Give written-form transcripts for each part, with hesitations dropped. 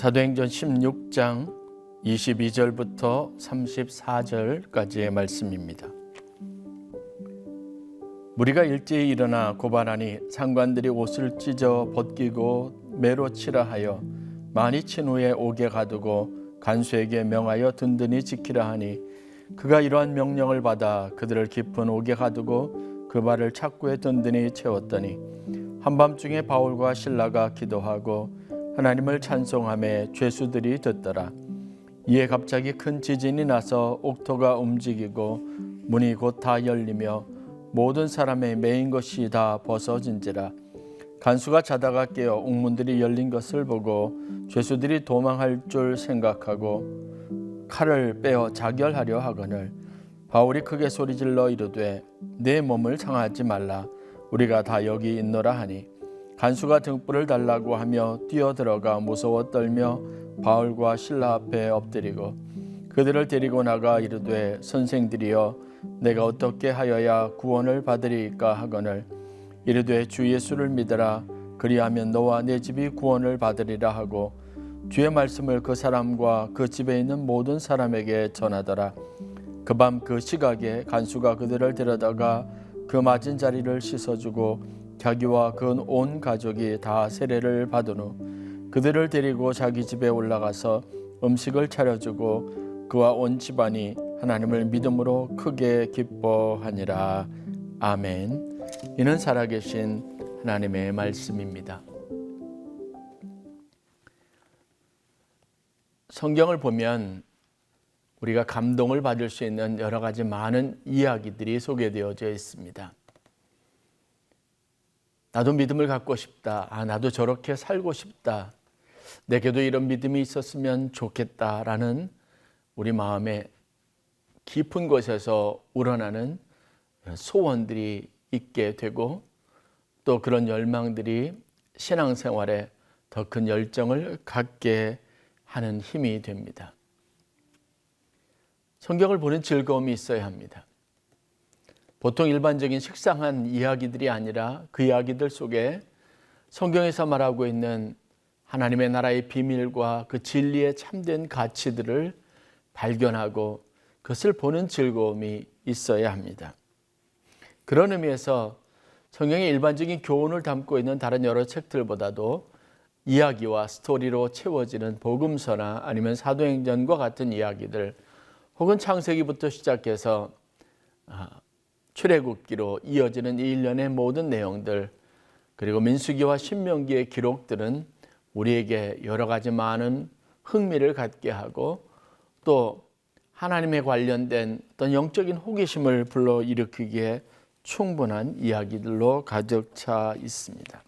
사도행전 16장 22절부터 34절까지의 말씀입니다. 무리가 일제히 일어나 고발하니 상관들이 옷을 찢어 벗기고 매로 치라 하여 많이 친 후에 옥에 가두고 간수에게 명하여 든든히 지키라 하니 그가 이러한 명령을 받아 그들을 깊은 옥에 가두고 그 발을 착고에 든든히 채웠더니 한밤중에 바울과 실라가 기도하고 하나님을 찬송하며 죄수들이 듣더라. 이에 갑자기 큰 지진이 나서 옥토가 움직이고 문이 곧 다 열리며 모든 사람의 매인 것이 다 벗어진지라. 간수가 자다가 깨어 옥문들이 열린 것을 보고 죄수들이 도망할 줄 생각하고 칼을 빼어 자결하려 하거늘 바울이 크게 소리질러 이르되 내 몸을 상하지 말라. 우리가 다 여기 있노라 하니 간수가 등불을 달라고 하며 뛰어들어가 무서워 떨며 바울과 실라 앞에 엎드리고 그들을 데리고 나가 이르되 선생들이여 내가 어떻게 하여야 구원을 받으리까 하거늘 이르되 주 예수를 믿으라. 그리하면 너와 내 집이 구원을 받으리라 하고 주의 말씀을 그 사람과 그 집에 있는 모든 사람에게 전하더라. 그 밤 그 시각에 간수가 그들을 데려다가 그 맞은 자리를 씻어주고 자기와 그 온 가족이 다 세례를 받은 후 그들을 데리고 자기 집에 올라가서 음식을 차려주고 그와 온 집안이 하나님을 믿음으로 크게 기뻐하니라. 아멘. 이는 살아계신 하나님의 말씀입니다. 성경을 보면 우리가 감동을 받을 수 있는 여러 가지 많은 이야기들이 소개되어져 있습니다. 나도 믿음을 갖고 싶다. 나도 저렇게 살고 싶다. 내게도 이런 믿음이 있었으면 좋겠다라는 우리 마음의 깊은 곳에서 우러나는 소원들이 있게 되고 또 그런 열망들이 신앙생활에 더 큰 열정을 갖게 하는 힘이 됩니다. 성경을 보는 즐거움이 있어야 합니다. 보통 일반적인 식상한 이야기들이 아니라 그 이야기들 속에 성경에서 말하고 있는 하나님의 나라의 비밀과 그 진리의 참된 가치들을 발견하고 그것을 보는 즐거움이 있어야 합니다. 그런 의미에서 성경의 일반적인 교훈을 담고 있는 다른 여러 책들보다도 이야기와 스토리로 채워지는 복음서나 아니면 사도행전과 같은 이야기들 혹은 창세기부터 시작해서 출애굽기로 이어지는 이 일련의 모든 내용들 그리고 민수기와 신명기의 기록들은 우리에게 여러 가지 많은 흥미를 갖게 하고 또 하나님에 관련된 어떤 영적인 호기심을 불러일으키기에 충분한 이야기들로 가득 차 있습니다.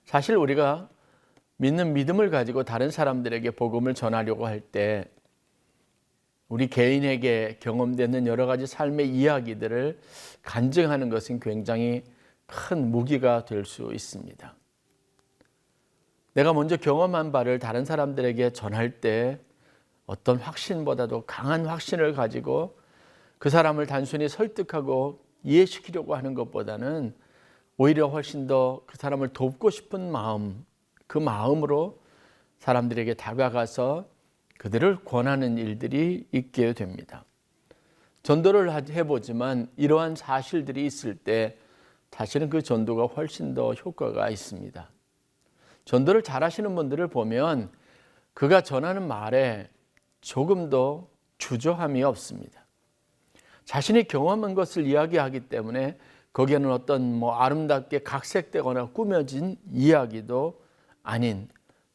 사실 우리가 믿는 믿음을 가지고 다른 사람들에게 복음을 전하려고 할 때 우리 개인에게 경험되는 여러 가지 삶의 이야기들을 간증하는 것은 굉장히 큰 무기가 될 수 있습니다. 내가 먼저 경험한 바를 다른 사람들에게 전할 때 어떤 확신보다도 강한 확신을 가지고 그 사람을 단순히 설득하고 이해시키려고 하는 것보다는 오히려 훨씬 더 그 사람을 돕고 싶은 마음, 그 마음으로 사람들에게 다가가서 그들을 권하는 일들이 있게 됩니다. 전도를 해보지만 이러한 사실들이 있을 때 사실은 그 전도가 훨씬 더 효과가 있습니다. 전도를 잘하시는 분들을 보면 그가 전하는 말에 조금도 주저함이 없습니다. 자신이 경험한 것을 이야기하기 때문에 거기에는 어떤 아름답게 각색되거나 꾸며진 이야기도 아닌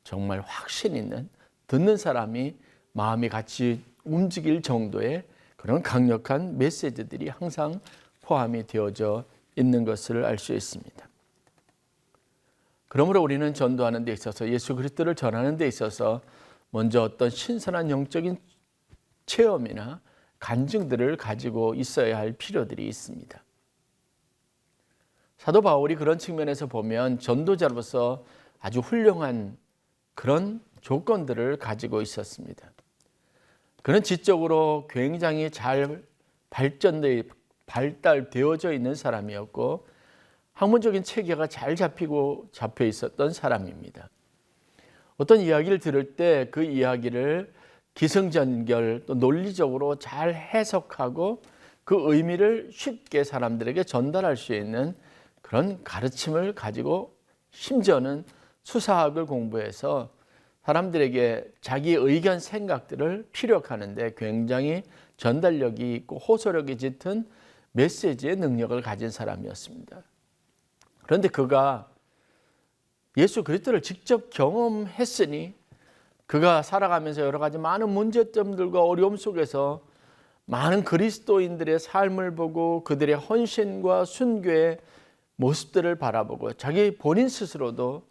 정말 확신 있는 듣는 사람이 마음이 같이 움직일 정도의 그런 강력한 메시지들이 항상 포함이 되어져 있는 것을 알 수 있습니다. 그러므로 우리는 전도하는 데 있어서 예수 그리스도를 전하는 데 있어서 먼저 어떤 신선한 영적인 체험이나 간증들을 가지고 있어야 할 필요들이 있습니다. 사도 바울이 그런 측면에서 보면 전도자로서 아주 훌륭한 그런 조건들을 가지고 있었습니다. 그는 지적으로 굉장히 잘 발달되어져 있는 사람이었고 학문적인 체계가 잘 잡혀 있었던 사람입니다. 어떤 이야기를 들을 때 그 이야기를 기승전결 또 논리적으로 잘 해석하고 그 의미를 쉽게 사람들에게 전달할 수 있는 그런 가르침을 가지고, 심지어는 수사학을 공부해서 사람들에게 자기 의견 생각들을 피력하는데 굉장히 전달력이 있고 호소력이 짙은 메시지의 능력을 가진 사람이었습니다. 그런데 그가 예수 그리스도를 직접 경험했으니 그가 살아가면서 여러 가지 많은 문제점들과 어려움 속에서 많은 그리스도인들의 삶을 보고 그들의 헌신과 순교의 모습들을 바라보고 자기 본인 스스로도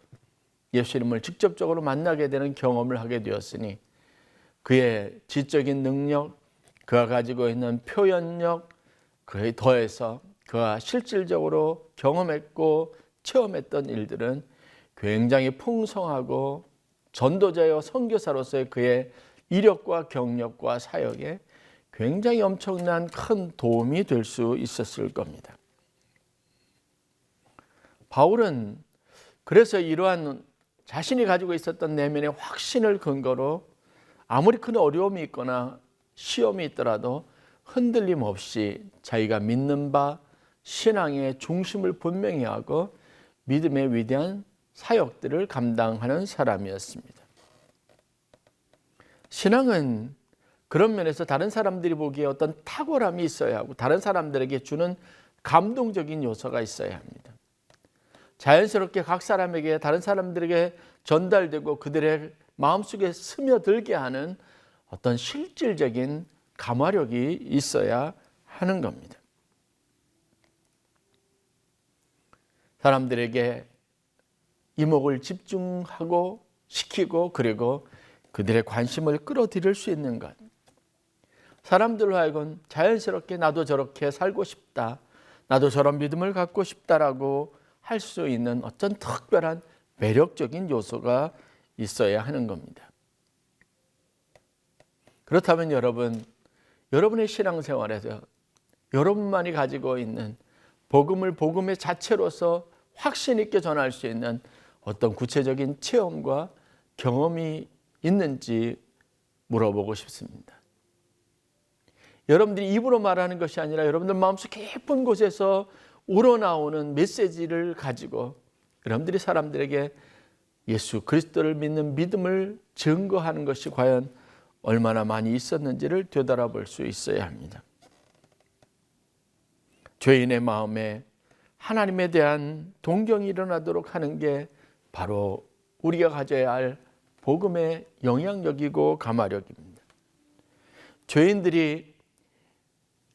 예수님을 직접적으로 만나게 되는 경험을 하게 되었으니 그의 지적인 능력, 그가 가지고 있는 표현력, 그에 더해서 그가 실질적으로 경험했고 체험했던 일들은 굉장히 풍성하고 전도자여 선교사로서의 그의 이력과 경력과 사역에 굉장히 엄청난 큰 도움이 될 수 있었을 겁니다. 바울은 그래서 이러한 자신이 가지고 있었던 내면의 확신을 근거로 아무리 큰 어려움이 있거나 시험이 있더라도 흔들림 없이 자기가 믿는 바 신앙의 중심을 분명히 하고 믿음의 위대한 사역들을 감당하는 사람이었습니다. 신앙은 그런 면에서 다른 사람들이 보기에 어떤 탁월함이 있어야 하고 다른 사람들에게 주는 감동적인 요소가 있어야 합니다. 자연스럽게 각 사람에게 다른 사람들에게 전달되고 그들의 마음속에 스며들게 하는 어떤 실질적인 감화력이 있어야 하는 겁니다. 사람들에게 이목을 집중하고 시키고 그리고 그들의 관심을 끌어들일 수 있는 것. 사람들로 하여금 자연스럽게 나도 저렇게 살고 싶다, 나도 저런 믿음을 갖고 싶다라고 할 수 있는 어떤 특별한 매력적인 요소가 있어야 하는 겁니다. 그렇다면 여러분의 신앙생활에서 여러분만이 가지고 있는 복음을 복음의 자체로서 확신 있게 전할 수 있는 어떤 구체적인 체험과 경험이 있는지 물어보고 싶습니다. 여러분들이 입으로 말하는 것이 아니라 여러분들 마음속 깊은 곳에서 우러나오는 메시지를 가지고 여러분들이 사람들에게 예수 그리스도를 믿는 믿음을 증거하는 것이 과연 얼마나 많이 있었는지를 되돌아볼 수 있어야 합니다. 죄인의 마음에 하나님에 대한 동경이 일어나도록 하는 게 바로 우리가 가져야 할 복음의 영향력이고 감화력입니다. 죄인들이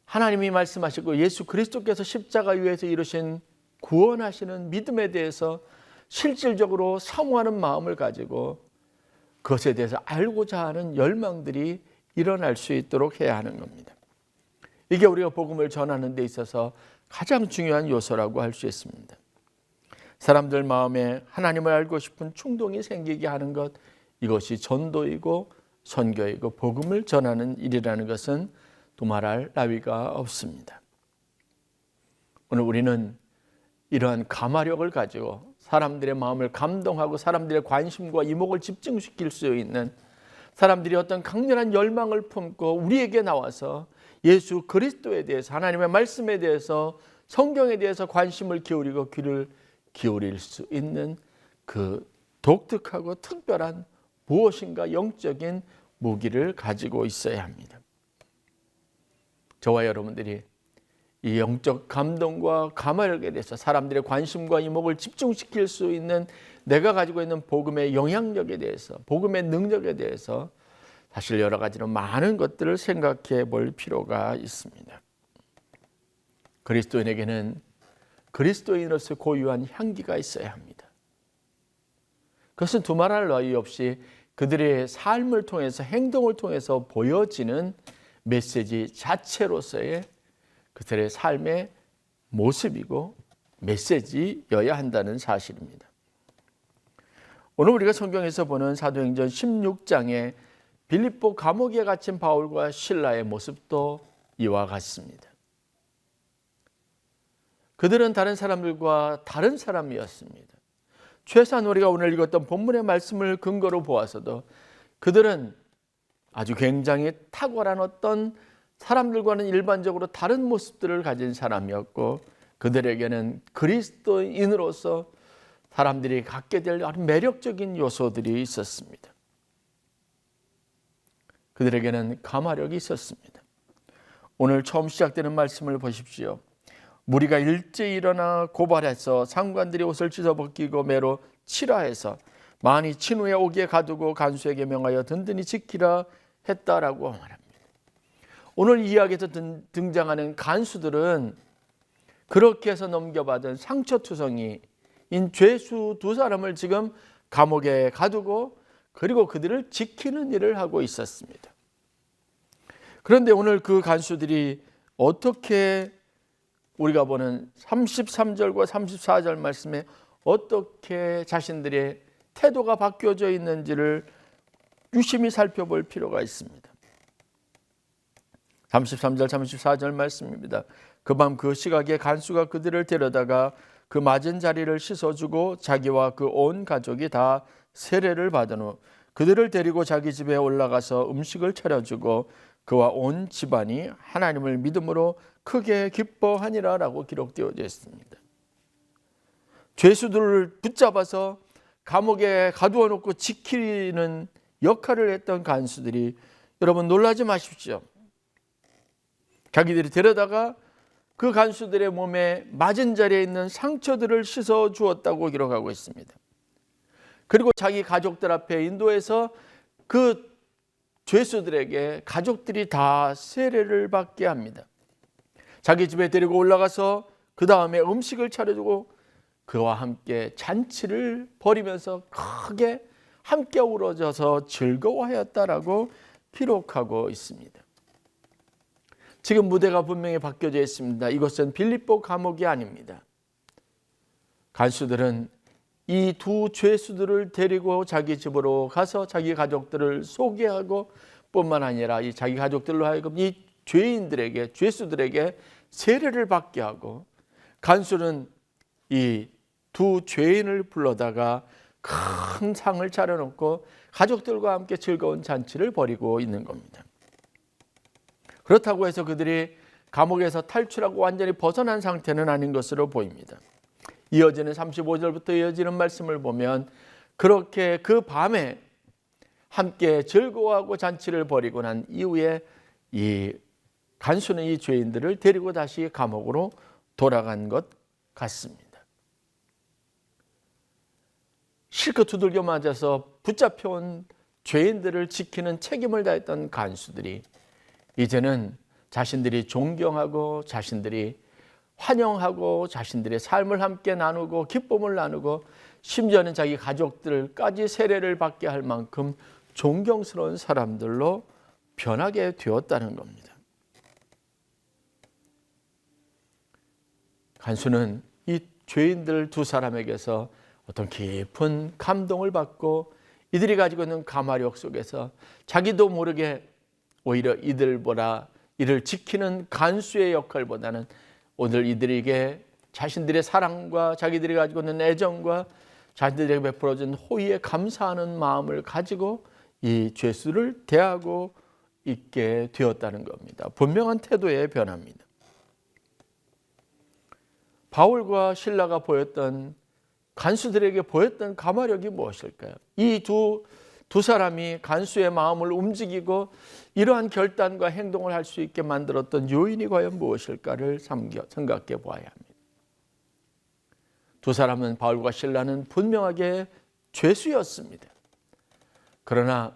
하나님이 말씀하시고 예수 그리스도께서 십자가 위에서 이루신 구원하시는 믿음에 대해서 실질적으로 사모하는 마음을 가지고 그것에 대해서 알고자 하는 열망들이 일어날 수 있도록 해야 하는 겁니다. 이게 우리가 복음을 전하는 데 있어서 가장 중요한 요소라고 할 수 있습니다. 사람들 마음에 하나님을 알고 싶은 충동이 생기게 하는 것, 이것이 전도이고 선교이고 복음을 전하는 일이라는 것은 두말할 나위가 없습니다. 오늘 우리는 이러한 감화력을 가지고 사람들의 마음을 감동하고 사람들의 관심과 이목을 집중시킬 수 있는, 사람들이 어떤 강렬한 열망을 품고 우리에게 나와서 예수 그리스도에 대해서, 하나님의 말씀에 대해서, 성경에 대해서 관심을 기울이고 귀를 기울일 수 있는 그 독특하고 특별한 무엇인가 영적인 무기를 가지고 있어야 합니다. 저와 여러분들이 이 영적 감동과 감화력에 대해서 사람들의 관심과 이목을 집중시킬 수 있는 내가 가지고 있는 복음의 영향력에 대해서, 복음의 능력에 대해서 사실 여러 가지로 많은 것들을 생각해 볼 필요가 있습니다. 그리스도인에게는 그리스도인으로서 고유한 향기가 있어야 합니다. 그것은 두말할 나위 없이 그들의 삶을 통해서, 행동을 통해서 보여지는 메시지 자체로서의 그들의 삶의 모습이고 메시지여야 한다는 사실입니다. 오늘 우리가 성경에서 보는 사도행전 16장의 빌립보 감옥에 갇힌 바울과 실라의 모습도 이와 같습니다. 그들은 다른 사람들과 다른 사람이었습니다. 최소한 우리가 오늘 읽었던 본문의 말씀을 근거로 보아서도 그들은 아주 굉장히 탁월한 어떤 사람들과는 일반적으로 다른 모습들을 가진 사람이었고, 그들에게는 그리스도인으로서 사람들이 갖게 될 아주 매력적인 요소들이 있었습니다. 그들에게는 가마력이 있었습니다. 오늘 처음 시작되는 말씀을 보십시오. 무리가 일제히 일어나 고발해서 상관들이 옷을 찢어벗기고 매로 치라 해서 많이 친 후에 오기에 가두고 간수에게 명하여 든든히 지키라 했다라고 말합니다. 오늘 이야기에서 등장하는 간수들은 그렇게 해서 넘겨받은 상처투성이인 죄수 두 사람을 지금 감옥에 가두고 그리고 그들을 지키는 일을 하고 있었습니다. 그런데 오늘 그 간수들이 어떻게 우리가 보는 33절과 34절 말씀에 어떻게 자신들의 태도가 바뀌어져 있는지를 유심히 살펴볼 필요가 있습니다. 33절 34절 말씀입니다. 그 밤 그 시각에 간수가 그들을 데려다가 그 맞은 자리를 씻어주고 자기와 그 온 가족이 다 세례를 받은 후 그들을 데리고 자기 집에 올라가서 음식을 차려주고 그와 온 집안이 하나님을 믿음으로 크게 기뻐하니라 라고 기록되어져 있습니다. 죄수들을 붙잡아서 감옥에 가두어 놓고 지키는 역할을 했던 간수들이, 여러분 놀라지 마십시오. 자기들이 데려다가 그 간수들의 몸에 맞은 자리에 있는 상처들을 씻어 주었다고 기록하고 있습니다. 그리고 자기 가족들 앞에 인도해서 그 죄수들에게 가족들이 다 세례를 받게 합니다. 자기 집에 데리고 올라가서 그 다음에 음식을 차려주고 그와 함께 잔치를 벌이면서 크게 함께 어우러져서 즐거워하였다라고 기록하고 있습니다. 지금 무대가 분명히 바뀌어져 있습니다. 이것은 빌립보 감옥이 아닙니다. 간수들은 이 두 죄수들을 데리고 자기 집으로 가서 자기 가족들을 소개하고 뿐만 아니라 이 자기 가족들로 하여금 이 죄인들에게, 죄수들에게 세례를 받게 하고, 간수는 이 두 죄인을 불러다가 큰 상을 차려놓고 가족들과 함께 즐거운 잔치를 벌이고 있는 겁니다. 그렇다고 해서 그들이 감옥에서 탈출하고 완전히 벗어난 상태는 아닌 것으로 보입니다. 이어지는 35절부터 이어지는 말씀을 보면 그렇게 그 밤에 함께 즐거워하고 잔치를 벌이고 난 이후에 이 간수는 이 죄인들을 데리고 다시 감옥으로 돌아간 것 같습니다. 실컷 두들겨 맞아서 붙잡혀온 죄인들을 지키는 책임을 다했던 간수들이 이제는 자신들이 존경하고 자신들이 환영하고 자신들의 삶을 함께 나누고 기쁨을 나누고 심지어는 자기 가족들까지 세례를 받게 할 만큼 존경스러운 사람들로 변하게 되었다는 겁니다. 간수는 이 죄인들 두 사람에게서 어떤 깊은 감동을 받고 이들이 가지고 있는 가마력 속에서 자기도 모르게 오히려 이들보다 이를 지키는 간수의 역할보다는 오늘 이들에게 자신들의 사랑과 자기들이 가지고 있는 애정과 자신들에게 베풀어진 호의에 감사하는 마음을 가지고 이 죄수를 대하고 있게 되었다는 겁니다. 분명한 태도의 변화입니다. 바울과 실라가 보였던, 간수들에게 보였던 가마력이 무엇일까요? 이 두 사람이 간수의 마음을 움직이고 이러한 결단과 행동을 할 수 있게 만들었던 요인이 과연 무엇일까를 생각해 보아야 합니다. 두 사람은, 바울과 실라는 분명하게 죄수였습니다. 그러나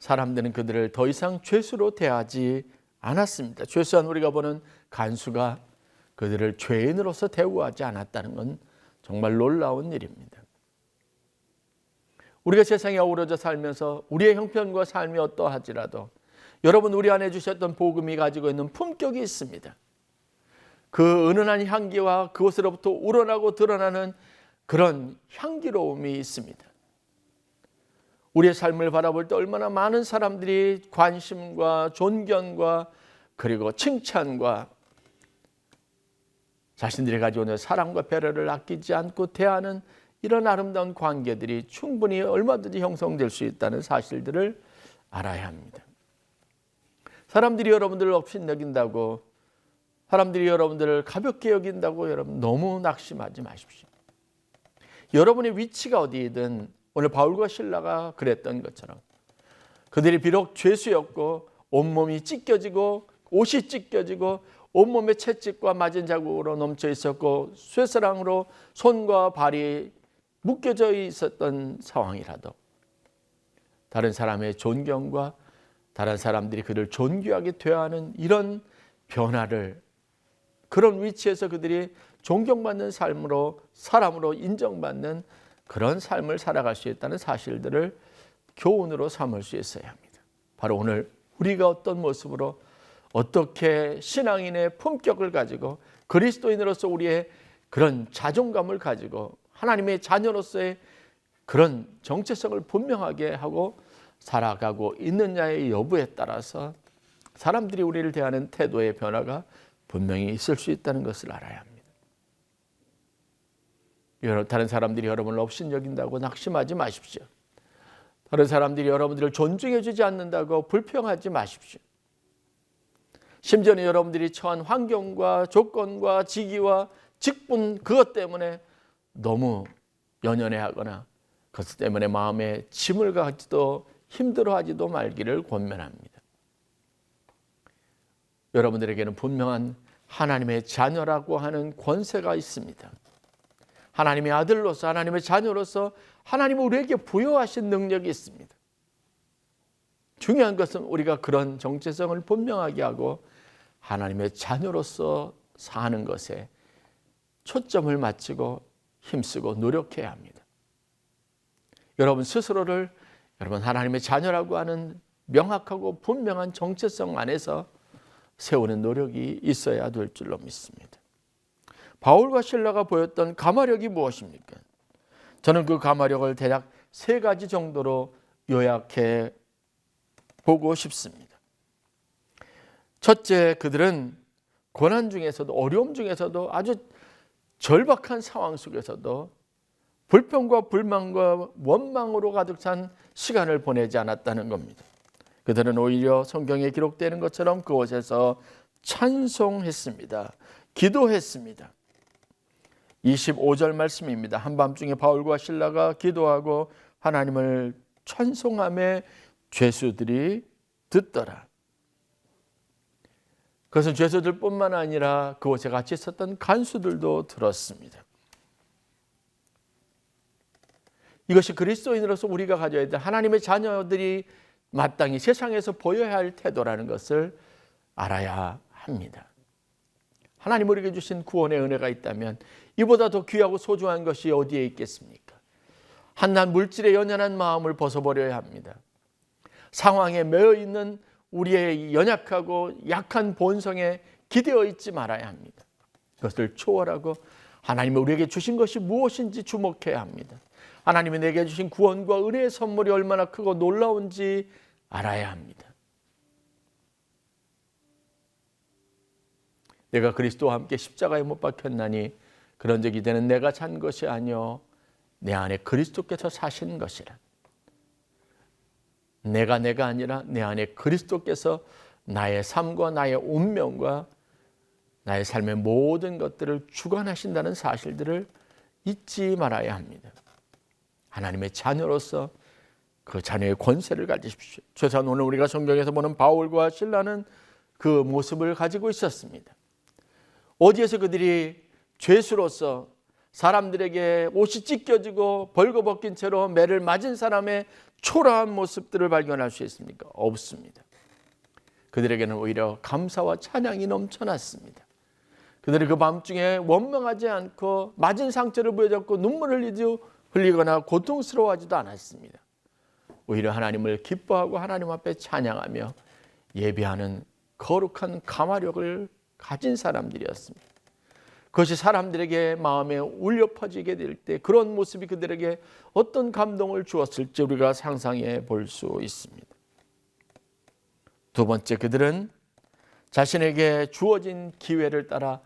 사람들은 그들을 더 이상 죄수로 대하지 않았습니다. 최소한 우리가 보는 간수가 그들을 죄인으로서 대우하지 않았다는 건 정말 놀라운 일입니다. 우리가 세상에 어우러져 살면서 우리의 형편과 삶이 어떠하지라도 여러분, 우리 안에 주셨던 복음이 가지고 있는 품격이 있습니다. 그 은은한 향기와 그것으로부터 우러나고 드러나는 그런 향기로움이 있습니다. 우리의 삶을 바라볼 때 얼마나 많은 사람들이 관심과 존경과 그리고 칭찬과 자신들이 가지고 있는 사랑과 배려를 아끼지 않고 대하는 이런 아름다운 관계들이 충분히 얼마든지 형성될 수 있다는 사실들을 알아야 합니다. 사람들이 여러분들을 업신여긴다고, 사람들이 여러분들을 가볍게 여긴다고 여러분 너무 낙심하지 마십시오. 여러분의 위치가 어디이든 오늘 바울과 실라가 그랬던 것처럼 그들이 비록 죄수였고 온몸이 찢겨지고 옷이 찢겨지고 온몸에 채찍과 맞은 자국으로 넘쳐 있었고 쇠사랑으로 손과 발이 묶여져 있었던 상황이라도 다른 사람의 존경과 다른 사람들이 그를 존귀하게 대하는 이런 변화를, 그런 위치에서 그들이 존경받는 삶으로, 사람으로 인정받는 그런 삶을 살아갈 수 있다는 사실들을 교훈으로 삼을 수 있어야 합니다. 바로 오늘 우리가 어떤 모습으로, 어떻게 신앙인의 품격을 가지고 그리스도인으로서 우리의 그런 자존감을 가지고 하나님의 자녀로서의 그런 정체성을 분명하게 하고 살아가고 있느냐의 여부에 따라서 사람들이 우리를 대하는 태도의 변화가 분명히 있을 수 있다는 것을 알아야 합니다. 다른 사람들이 여러분을 업신여긴다고 낙심하지 마십시오. 다른 사람들이 여러분들을 존중해 주지 않는다고 불평하지 마십시오. 심지어는 여러분들이 처한 환경과 조건과 직위와 직분, 그것 때문에 너무 연연해하거나 그것 때문에 마음에 짐을 가지도 힘들어하지도 말기를 권면합니다. 여러분들에게는 분명한 하나님의 자녀라고 하는 권세가 있습니다. 하나님의 아들로서, 하나님의 자녀로서 하나님은 우리에게 부여하신 능력이 있습니다. 중요한 것은 우리가 그런 정체성을 분명하게 하고 하나님의 자녀로서 사는 것에 초점을 맞추고 힘쓰고 노력해야 합니다. 여러분 스스로를 여러분 하나님의 자녀라고 하는 명확하고 분명한 정체성 안에서 세우는 노력이 있어야 될 줄로 믿습니다. 바울과 실라가 보였던 가마력이 무엇입니까? 저는 그 가마력을 대략 3가지 정도로 요약해 보고 싶습니다. 첫째, 그들은 고난 중에서도, 어려움 중에서도, 아주 절박한 상황 속에서도 불평과 불만과 원망으로 가득 찬 시간을 보내지 않았다는 겁니다. 그들은 오히려 성경에 기록되는 것처럼 그곳에서 찬송했습니다. 기도했습니다. 25절 말씀입니다. 한밤중에 바울과 실라가 기도하고 하나님을 찬송하며 죄수들이 듣더라. 그것은 죄수들뿐만 아니라 그곳에 같이 있었던 간수들도 들었습니다. 이것이 그리스도인으로서 우리가 가져야 될 하나님의 자녀들이 마땅히 세상에서 보여야 할 태도라는 것을 알아야 합니다. 하나님 우리에게 주신 구원의 은혜가 있다면 이보다 더 귀하고 소중한 것이 어디에 있겠습니까? 한낱 물질에 연연한 마음을 벗어버려야 합니다. 상황에 매여 있는 우리의 연약하고 약한 본성에 기대어 있지 말아야 합니다. 그것을 초월하고 하나님이 우리에게 주신 것이 무엇인지 주목해야 합니다. 하나님이 내게 주신 구원과 은혜의 선물이 얼마나 크고 놀라운지 알아야 합니다. 내가 그리스도와 함께 십자가에 못 박혔나니 그런 적이 되는 내가 산 것이 아니요 내 안에 그리스도께서 사신 것이라. 내가 아니라 내 안에 그리스도께서 나의 삶과 나의 운명과 나의 삶의 모든 것들을 주관하신다는 사실들을 잊지 말아야 합니다. 하나님의 자녀로서 그 자녀의 권세를 가지십시오. 최소한 오늘 우리가 성경에서 보는 바울과 실라는 그 모습을 가지고 있었습니다. 어디에서 그들이 죄수로서 사람들에게 옷이 찢겨지고 벌거벗긴 채로 매를 맞은 사람의 초라한 모습들을 발견할 수 있습니까? 없습니다. 그들에게는 오히려 감사와 찬양이 넘쳐났습니다. 그들이 그 밤중에 원망하지 않고 맞은 상처를 부여잡고 눈물을 흘리거나 고통스러워하지도 않았습니다. 오히려 하나님을 기뻐하고 하나님 앞에 찬양하며 예배하는 거룩한 감화력을 가진 사람들이었습니다. 그것이 사람들에게 마음에 울려 퍼지게 될 때 그런 모습이 그들에게 어떤 감동을 주었을지 우리가 상상해 볼 수 있습니다. 두 번째, 그들은 자신에게 주어진 기회를 따라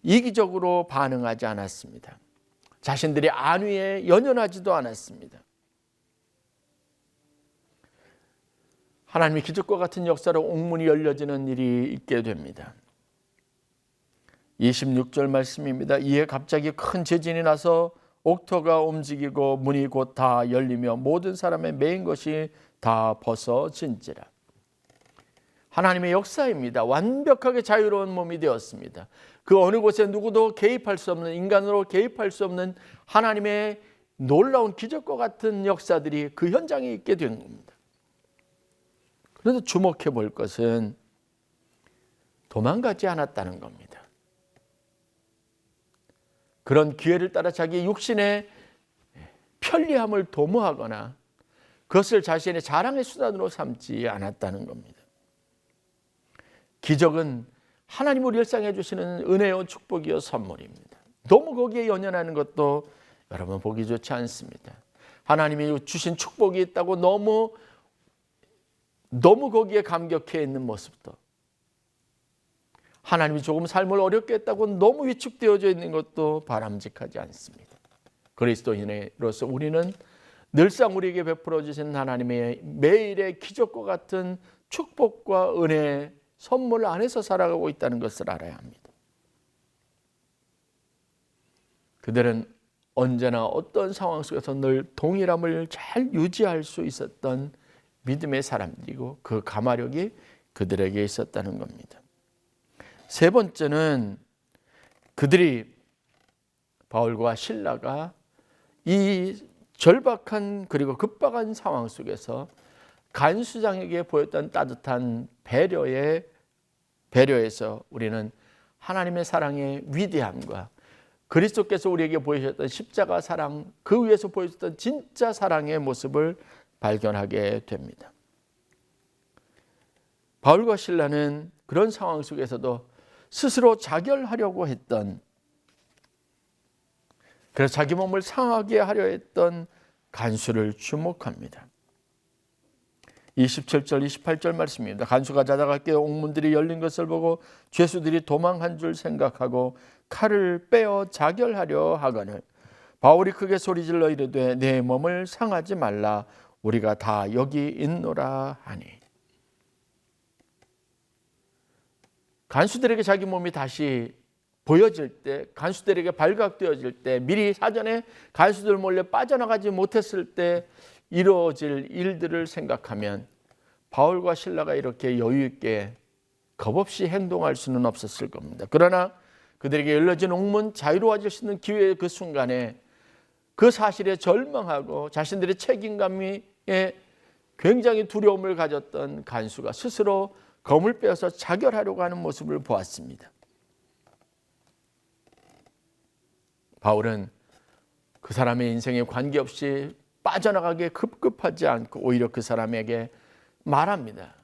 이기적으로 반응하지 않았습니다. 자신들의 안위에 연연하지도 않았습니다. 하나님의 기적과 같은 역사로 옥문이 열려지는 일이 있게 됩니다. 26절 말씀입니다. 이에 갑자기 큰 지진이 나서 옥토가 움직이고 문이 곧 다 열리며 모든 사람의 매인 것이 다 벗어진지라. 하나님의 역사입니다. 완벽하게 자유로운 몸이 되었습니다. 그 어느 곳에 누구도 개입할 수 없는, 인간으로 개입할 수 없는 하나님의 놀라운 기적과 같은 역사들이 그 현장에 있게 된 겁니다. 그런데 주목해 볼 것은 도망가지 않았다는 겁니다. 그런 기회를 따라 자기 육신의 편리함을 도모하거나 그것을 자신의 자랑의 수단으로 삼지 않았다는 겁니다. 기적은 하나님 우리 일상에 주시는 은혜요 축복이요 선물입니다. 너무 거기에 연연하는 것도 여러분 보기 좋지 않습니다. 하나님이 주신 축복이 있다고 너무 거기에 감격해 있는 모습도, 하나님이 조금 삶을 어렵게 했다고 너무 위축되어져 있는 것도 바람직하지 않습니다. 그리스도인으로서 우리는 늘상 우리에게 베풀어 주신 하나님의 매일의 기적과 같은 축복과 은혜, 선물 안에서 살아가고 있다는 것을 알아야 합니다. 그들은 언제나 어떤 상황 속에서 늘 동일함을 잘 유지할 수 있었던 믿음의 사람들이고 그 가마력이 그들에게 있었다는 겁니다. 세 번째는 그들이, 바울과 실라가 이 절박한 그리고 급박한 상황 속에서 간수장에게 보였던 따뜻한 배려에서 우리는 하나님의 사랑의 위대함과 그리스도께서 우리에게 보여주셨던 십자가 사랑, 그 위에서 보여주셨던 진짜 사랑의 모습을 발견하게 됩니다. 바울과 실라는 그런 상황 속에서도 스스로 자결하려고 했던, 그래서 자기 몸을 상하게 하려 했던 간수를 주목합니다. 27절 28절 말씀입니다. 간수가 자다가 깨어 옥문들이 열린 것을 보고 죄수들이 도망한 줄 생각하고 칼을 빼어 자결하려 하거늘 바울이 크게 소리질러 이르되 내 몸을 상하지 말라, 우리가 다 여기 있노라 하니. 간수들에게 자기 몸이 다시 보여질 때, 간수들에게 발각되어질 때, 미리 사전에 간수들 몰래 빠져나가지 못했을 때 이루어질 일들을 생각하면 바울과 실라가 이렇게 여유 있게 겁없이 행동할 수는 없었을 겁니다. 그러나 그들에게 열려진 옥문, 자유로워질 수 있는 기회의 그 순간에 그 사실에 절망하고 자신들의 책임감에 굉장히 두려움을 가졌던 간수가 스스로 검을 빼어서 자결하려고 하는 모습을 보았습니다. 바울은 그 사람의 인생에 관계없이 빠져나가게 급급하지 않고 오히려 그 사람에게 말합니다.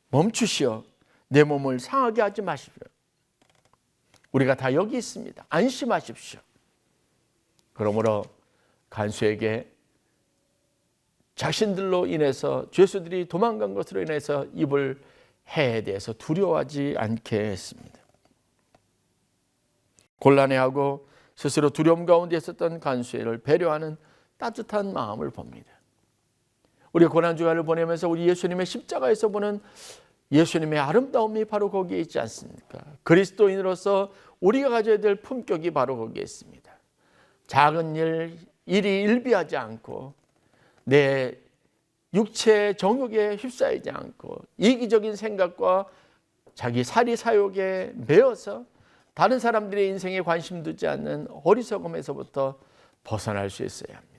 멈추시오. 내 몸을 상하게 하지 마십시오. 우리가 다 여기 있습니다. 안심하십시오. 그러므로 간수에게 자신들로 인해서, 죄수들이 도망간 것으로 인해서 입을 해에 대해서 두려워하지 않게 했습니다. 곤란해하고 스스로 두려움 가운데 있었던 간수를 배려하는 따뜻한 마음을 봅니다. 우리 고난주간을 보내면서 우리 예수님의 십자가에서 보는 예수님의 아름다움이 바로 거기에 있지 않습니까? 그리스도인으로서 우리가 가져야 될 품격이 바로 거기에 있습니다. 작은 일이 일비하지 않고 내 육체의 정욕에 휩싸이지 않고 이기적인 생각과 자기 사리사욕에 매여서 다른 사람들의 인생에 관심 두지 않는 어리석음에서부터 벗어날 수 있어야 합니다.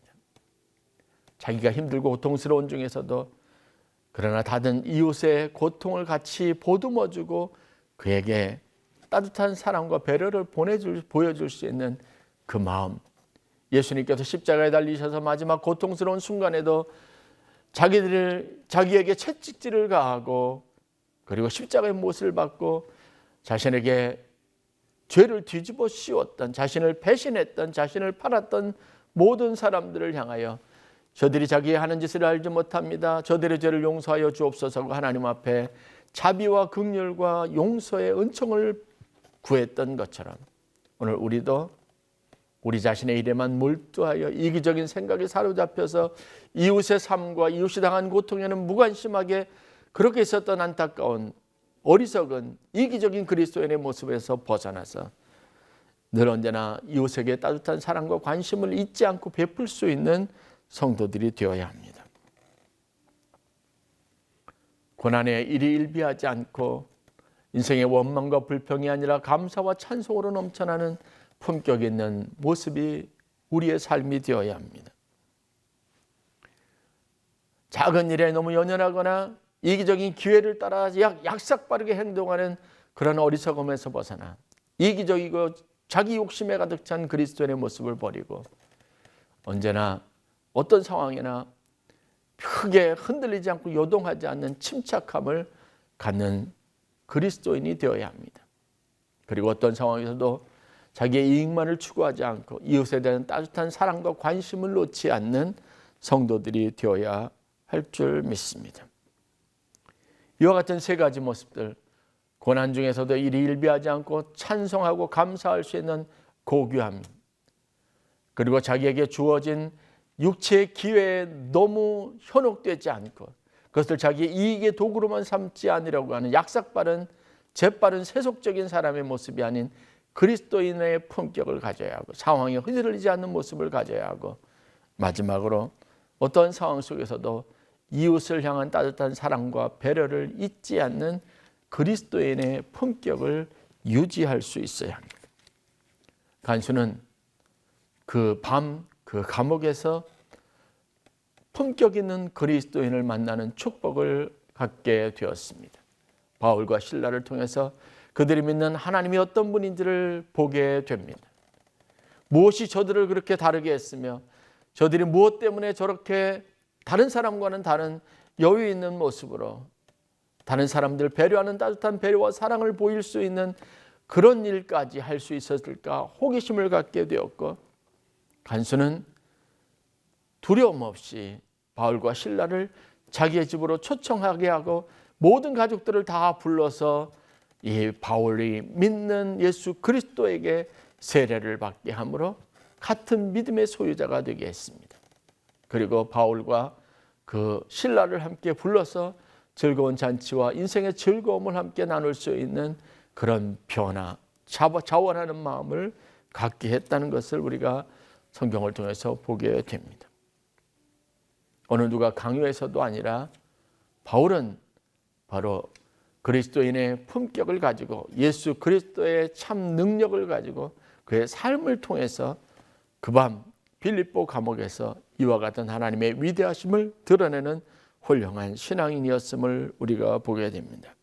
자기가 힘들고 고통스러운 중에서도 그러나 다른 이웃의 고통을 같이 보듬어주고 그에게 따뜻한 사랑과 배려를 보여줄 수 있는 그 마음, 예수님께서 십자가에 달리셔서 마지막 고통스러운 순간에도 자기에게 채찍질을 가하고 그리고 십자가의 못을 받고 자신에게 죄를 뒤집어 씌웠던, 자신을 배신했던, 자신을 팔았던 모든 사람들을 향하여 저들이 자기의 하는 짓을 알지 못합니다. 저들의 죄를 용서하여 주옵소서고 하나님 앞에 자비와 긍휼과 용서의 은총을 구했던 것처럼 오늘 우리도 우리 자신의 일에만 몰두하여 이기적인 생각에 사로잡혀서 이웃의 삶과 이웃이 당한 고통에는 무관심하게 그렇게 있었던 안타까운 어리석은 이기적인 그리스도인의 모습에서 벗어나서 늘 언제나 이웃에게 따뜻한 사랑과 관심을 잊지 않고 베풀 수 있는 성도들이 되어야 합니다. 고난에 일희일비하지 않고 인생의 원망과 불평이 아니라 감사와 찬송으로 넘쳐나는 품격 있는 모습이 우리의 삶이 되어야 합니다. 작은 일에 너무 연연하거나 이기적인 기회를 따라 약삭빠르게 행동하는 그런 어리석음에서 벗어나 이기적이고 자기 욕심에 가득 찬 그리스도인의 모습을 버리고 언제나 어떤 상황이나 크게 흔들리지 않고 요동하지 않는 침착함을 갖는 그리스도인이 되어야 합니다. 그리고 어떤 상황에서도 자기의 이익만을 추구하지 않고 이웃에 대한 따뜻한 사랑과 관심을 놓지 않는 성도들이 되어야 할 줄 믿습니다. 이와 같은 세 가지 모습들, 고난 중에서도 일희일비하지 않고 찬송하고 감사할 수 있는 고귀함, 그리고 자기에게 주어진 육체의 기회에 너무 현혹되지 않고 그것을 자기의 이익의 도구로만 삼지 않으려고 하는 약삭빠른 재빠른 세속적인 사람의 모습이 아닌 그리스도인의 품격을 가져야 하고 상황에 흔들리지 않는 모습을 가져야 하고 마지막으로 어떤 상황 속에서도 이웃을 향한 따뜻한 사랑과 배려를 잊지 않는 그리스도인의 품격을 유지할 수 있어야 합니다. 간수는 그 감옥에서 품격 있는 그리스도인을 만나는 축복을 갖게 되었습니다. 바울과 실라를 통해서 그들이 믿는 하나님이 어떤 분인지를 보게 됩니다. 무엇이 저들을 그렇게 다르게 했으며 저들이 무엇 때문에 저렇게 다른 사람과는 다른 여유 있는 모습으로 다른 사람들 배려하는 따뜻한 배려와 사랑을 보일 수 있는 그런 일까지 할 수 있었을까 호기심을 갖게 되었고 간수는 두려움 없이 바울과 실라를 자기의 집으로 초청하게 하고 모든 가족들을 다 불러서 이 바울이 믿는 예수 그리스도에게 세례를 받게 함으로 같은 믿음의 소유자가 되게 했습니다. 그리고 바울과 그 신라를 함께 불러서 즐거운 잔치와 인생의 즐거움을 함께 나눌 수 있는 그런 변화, 자원하는 마음을 갖게 했다는 것을 우리가 성경을 통해서 보게 됩니다. 어느 누가 강요해서도 아니라 바울은 바로 그리스도인의 품격을 가지고 예수 그리스도의 참 능력을 가지고 그의 삶을 통해서 그 밤 빌립보 감옥에서 이와 같은 하나님의 위대하심을 드러내는 훌륭한 신앙인이었음을 우리가 보게 됩니다.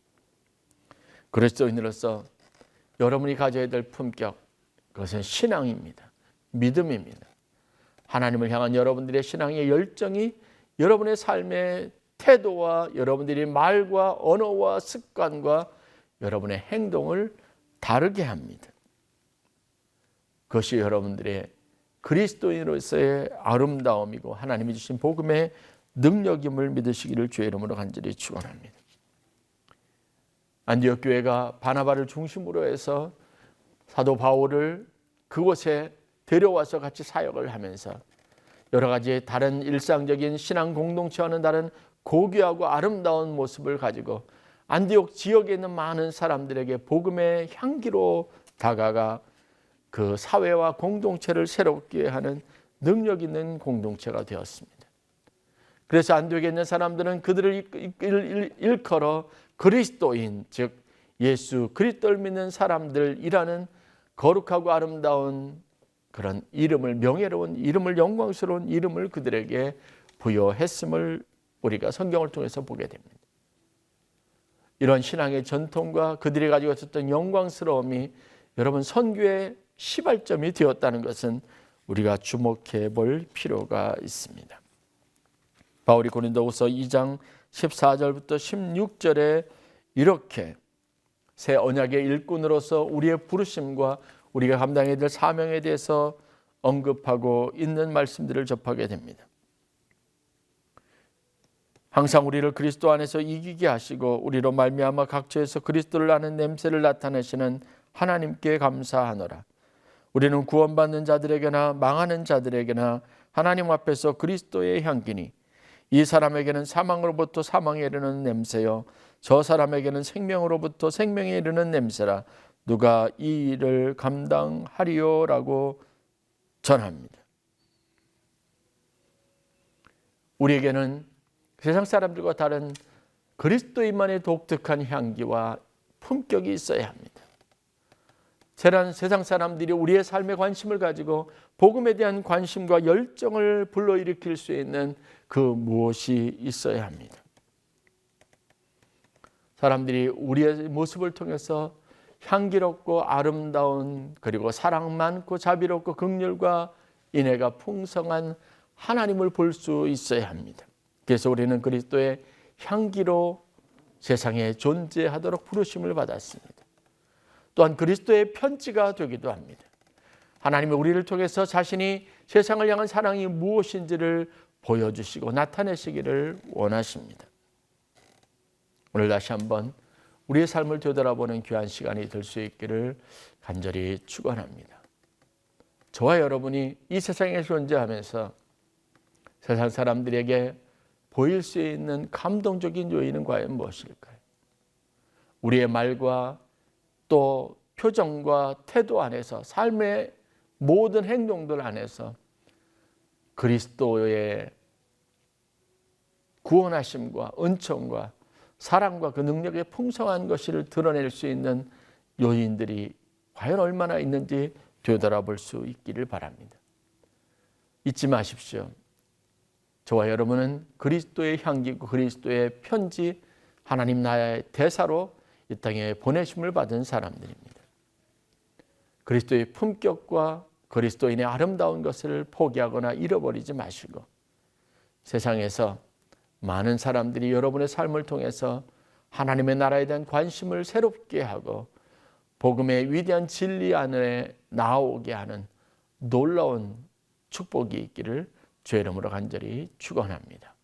그리스도인으로서 여러분이 가져야 될 품격, 그것은 신앙입니다. 믿음입니다. 하나님을 향한 여러분들의 신앙의 열정이 여러분의 삶의 태도와 여러분들의 말과 언어와 습관과 여러분의 행동을 다르게 합니다. 그것이 여러분들의 그리스도인으로서의 아름다움이고 하나님이 주신 복음의 능력임을 믿으시기를 주의 이름으로 간절히 축원합니다. 안디옥 교회가 바나바를 중심으로 해서 사도 바울을 그곳에 데려와서 같이 사역을 하면서 여러 가지 다른 일상적인 신앙 공동체와는 다른 고귀하고 아름다운 모습을 가지고 안디옥 지역에 있는 많은 사람들에게 복음의 향기로 다가가 그 사회와 공동체를 새롭게 하는 능력 있는 공동체가 되었습니다. 그래서 안디옥에 있는 사람들은 그들을 일컬어 그리스도인, 즉 예수 그리스도를 믿는 사람들이라는 거룩하고 아름다운 그런 이름을, 명예로운 이름을, 영광스러운 이름을 그들에게 부여했음을 우리가 성경을 통해서 보게 됩니다. 이런 신앙의 전통과 그들이 가지고 있었던 영광스러움이 여러분 선교의 시발점이 되었다는 것은 우리가 주목해 볼 필요가 있습니다. 바울이 고린도후서 2장 14절부터 16절에 이렇게 새 언약의 일꾼으로서 우리의 부르심과 우리가 감당해야 될 사명에 대해서 언급하고 있는 말씀들을 접하게 됩니다. 항상 우리를 그리스도 안에서 이기게 하시고 우리로 말미암아 각처에서 그리스도를 아는 냄새를 나타내시는 하나님께 감사하노라. 우리는 구원받는 자들에게나 망하는 자들에게나 하나님 앞에서 그리스도의 향기니 이 사람에게는 사망으로부터 사망에 이르는 냄새요 저 사람에게는 생명으로부터 생명에 이르는 냄새라 누가 이 일을 감당하리요라고 전합니다. 우리에게는 세상 사람들과 다른 그리스도인만의 독특한 향기와 품격이 있어야 합니다. 세상 사람들이 우리의 삶에 관심을 가지고 복음에 대한 관심과 열정을 불러일으킬 수 있는 그 무엇이 있어야 합니다. 사람들이 우리의 모습을 통해서 향기롭고 아름다운 그리고 사랑 많고 자비롭고 긍휼과 인애가 풍성한 하나님을 볼 수 있어야 합니다. 그래서 우리는 그리스도의 향기로 세상에 존재하도록 부르심을 받았습니다. 또한 그리스도의 편지가 되기도 합니다. 하나님은 우리를 통해서 자신이 세상을 향한 사랑이 무엇인지를 보여주시고 나타내시기를 원하십니다. 오늘 다시 한번 우리의 삶을 되돌아보는 귀한 시간이 될 수 있기를 간절히 축원합니다. 저와 여러분이 이 세상에 존재하면서 세상 사람들에게 보일 수 있는 감동적인 요인은 과연 무엇일까요? 우리의 말과 또 표정과 태도 안에서 삶의 모든 행동들 안에서 그리스도의 구원하심과 은총과 사랑과 그 능력의 풍성한 것을 드러낼 수 있는 요인들이 과연 얼마나 있는지 되돌아볼 수 있기를 바랍니다. 잊지 마십시오. 저와 여러분은 그리스도의 향기고 그리스도의 편지 하나님 나라의 대사로 이 땅에 보내심을 받은 사람들입니다. 그리스도의 품격과 그리스도인의 아름다운 것을 포기하거나 잃어버리지 마시고 세상에서 많은 사람들이 여러분의 삶을 통해서 하나님의 나라에 대한 관심을 새롭게 하고 복음의 위대한 진리 안에 나오게 하는 놀라운 축복이 있기를 주의 이름으로 간절히 축원합니다.